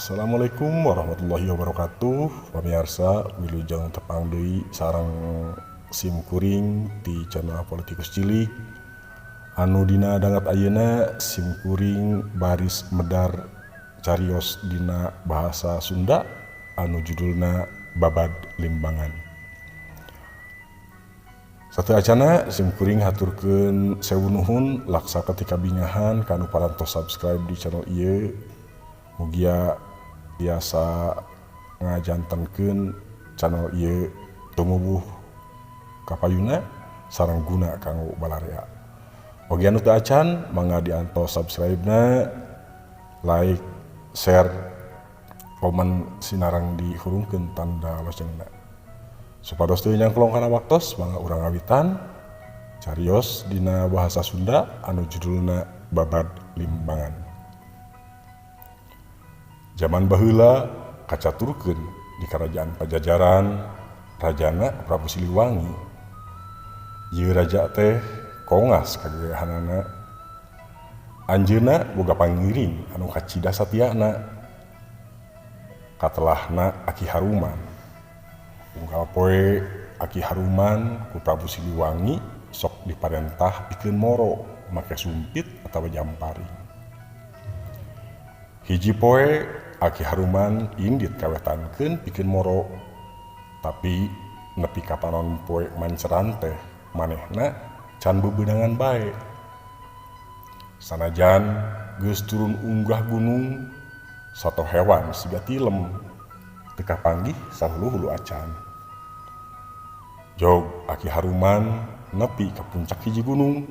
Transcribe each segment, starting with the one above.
Assalamualaikum warahmatullahi wabarakatuh. Pamirsa, wilujeng tepang deui sareng sim kuring di channel Politikus Cilik. Anu dina dangat ayeuna sim kuring baris medar carios dina bahasa Sunda anu judulna Babad Limbangan. Satu acana sim kuring haturkeun sewu nuhun laksa ketika bingahan kanu parantos subscribe di channel ieu. Mugia biasa ngajantenkeun channel ieu tumubuh kapayuna sareng guna kanggo balarea. Oge anu teu acan mangga diantos subscribe-na, like, share, komen sinarang dihurungkeun tanda loncengna. Supados teu nyangklong kana waktos mangga urang ngawitan carios dina bahasa Sunda anu judulna Babad Limbangan. Zaman baheula kacaturkeun di Kerajaan Pajajaran rajana Prabu Siliwangi. Ieu raja teh kongas kagayahanana. Anjeunna boga pangiring anu kacida satiana. Katelahna Aki Haruman. Unggal poe Aki Haruman ku Prabu Siliwangi sok diparentah pikeun moro make sumpit atawa jamparing. Hiji poe Aki Haruman indit kawetankeun pikeun moro, tapi nepi ka panon poe manceran teh manehna can bebeunangan bae. Sanajan geus turun unggah gunung sato hewan siga tilem teu kapanggih sahulu-hulu acan. Jog Aki Haruman nepi ka puncak hiji gunung.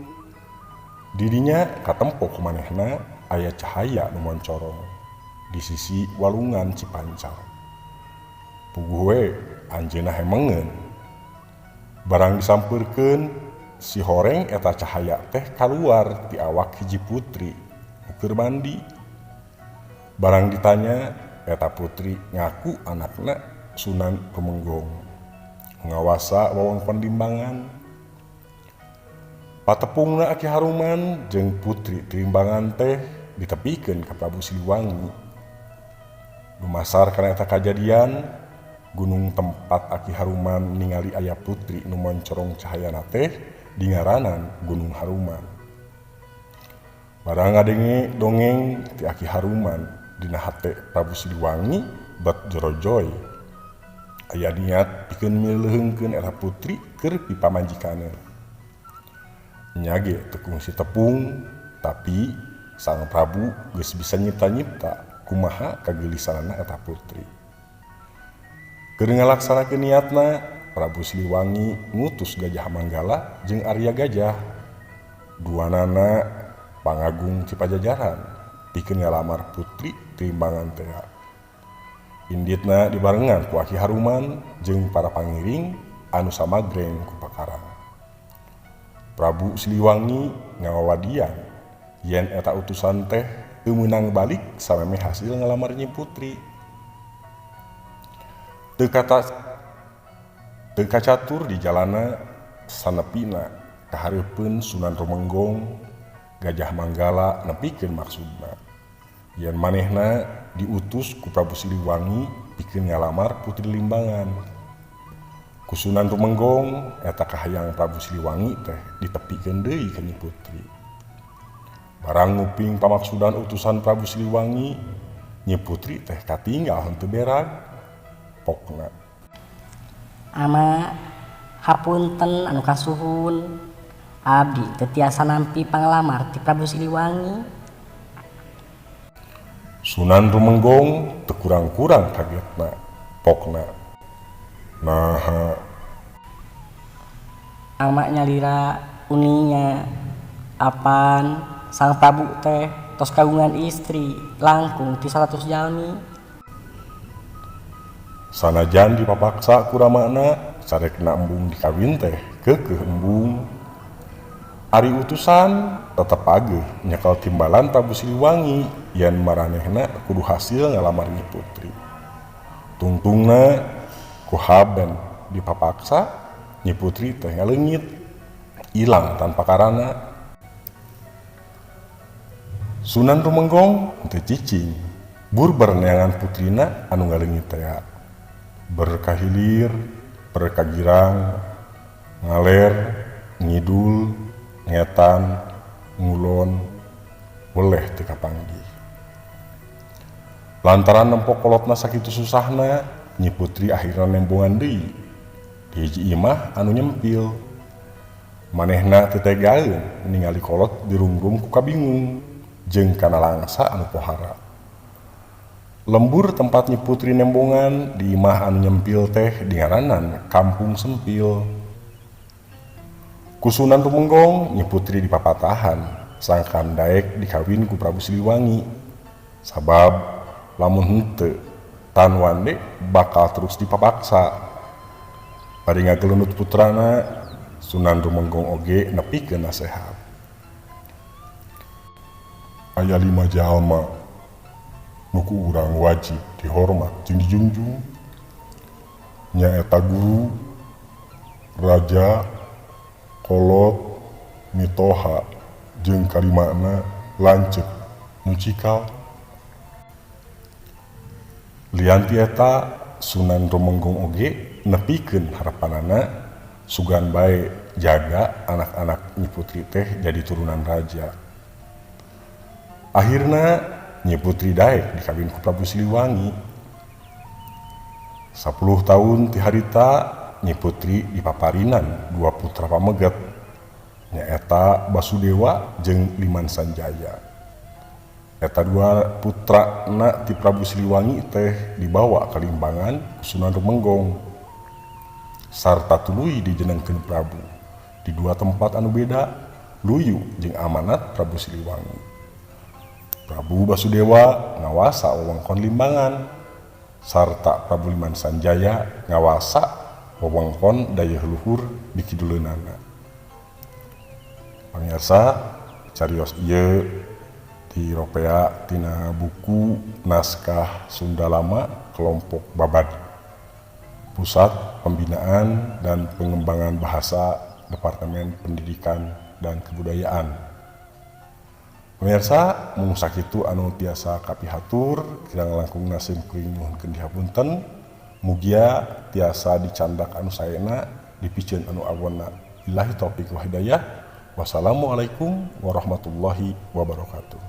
Dirinya katempo ku manehna aya cahaya nu moncorong di sisi walungan Cipancar. Puguh we anjeunna hemengeun. Barang disampeurkeun si horeng eta cahaya teh kaluar ti awak hiji putri nu keur mandi. Barang ditanya eta putri ngaku anakna Sunan Tumenggong ngawasa wewengkon Limbangan. Patepungna Aki Haruman jeung putri Limbangan teh ditepikeun ka Prabu Siliwangi. Dumasar kana eta kajadian, gunung tempat Aki Haruman ningali aya putri nu moncorong cahayana teh dingaranan Gunung Haruman. Barang ngadenge dongeng ti Aki Haruman dina hate Prabu Siliwangi bet jorojoy. Aya niat pikeun mileuheungkeun eta putri keur pipamajikanna. Nya ge teu kungsi tepung, tapi sang Prabu geus bisa nyipta-nyipta kumaha kageulisanana eta putri. Keur ngalaksanakeun niatna, Prabu Siliwangi ngutus Gajah Manggala jeung Arya Gajah, duanana pangagung ti Pajajaran, pikeun ngalamar putri Limbangan teh. Inditna dibarengan ku Aki Haruman jeung para pangiring anu samagreng ku pakarang. Prabu Siliwangi ngawawadian yen eta utusan teh teu meunang balik samemeh hasil ngalamar nyi putri. Teu kacatur di jalana sanepina kahareupeun Sunan Tumenggong, Gajah Manggala nepikeun maksudna yen manehna diutus ku Prabu Siliwangi pikeun ngalamar putri Limbangan. Ku Sunan Tumenggong eta kahayang Prabu Siliwangi teh ditepikeun deui ka nyi putri. Barang nguping pamaksudan utusan Prabu Siliwangi, nyi putri teh katinggal henteu berag. Pokna, Ama hapunten anu kasuhun, abdi teu tiasa nampi panglamar ti Prabu Siliwangi. Sunan Tumenggong teu kurang-kurang kagetna. Pokna, naha Ama nyalira uninya apan sang Prabu teh tos kagungan istri langkung ti 100 jalmi. sanajan dipapaksa ku ramana sarekna embung dikawin teh keukeuh embung. Ari utusan tetep ageuh nyekel timbalan Prabu Siliwangi yen maranehna kudu hasil ngalamar nyi putri. Tungtungna ku haben dipapaksa nyi putri teh ngaleungit ilang tanpa karana. Sunan Tumenggong teu cicing Bur bereneangan putrina anu ngaleungit tea. Berkahilir, berkagirang, ngaler, ngidul, ngetan, ngulon, weleh teu kapanggih. Lantaran nempok kolotna sakitu susahna, Nyi Putri akhirna nembongan deui. Di hiji imah anu nyempil. Manehna teu tegaeun ningali kolot dirungrum ku kabingung jeung kana langsa anu pohara. Lembur tempat Nyi Putri nembongan di imah anu nyempil teh dingaranan Kampung Sempil. Kusunan rumenggong Nyi Putri dipapatahan sangkan daek dikawin ku Prabu Siliwangi. Sabab lamun henteu tan wande bakal terus dipapaksa. Bari ngagelenut putrana, Sunan Rumenggong oge nepikeun nasehat. Aya 5 jalma nuku urang wajib dihormat jeung dijunjung. Nyaeta guru, raja, kolot, mitoha, jeung kalimana lanceuk nu cikal. Lianti eta Sunan Rumenggong oge nepikeun harapanana sugan bae jaga anak-anak Nyi Putri teh jadi turunan raja. Akhirna Nyi Putri daek dikawin ku Prabu Siliwangi. 10 tahun ti harita Nyi Putri dipaparinan 2 putra pameget, nyaeta Basudewa jeung Liman Sanjaya. Eta 2 putrana ti Prabu Siliwangi teh dibawa ka Limbangan ku Sunan Rumenggong sarta tuluy dijenengkeun Prabu di 2 tempat anu beda, luyu jeung amanat Prabu Siliwangi. Prabu Basudewa ngawasa wewengkon Limbangan sarta Prabu Liman Sanjaya ngawasa wewengkon daya luhur di kiduleunana. Pamirsa, carios ieu diropea tina buku Naskah Sunda Lama kelompok Babad, Pusat Pembinaan dan Pengembangan Bahasa Departemen Pendidikan dan Kebudayaan. Pemirsa, mun sakitu anu tiasa kapihatur, kirang langkungna sim kuring nuhunkeun dihapunten, mugia tiasa dicandak anu saena, dipicieun anu awonna. Billahi taufiq wal hidayah. Wassalamualaikum warahmatullahi wabarakatuh.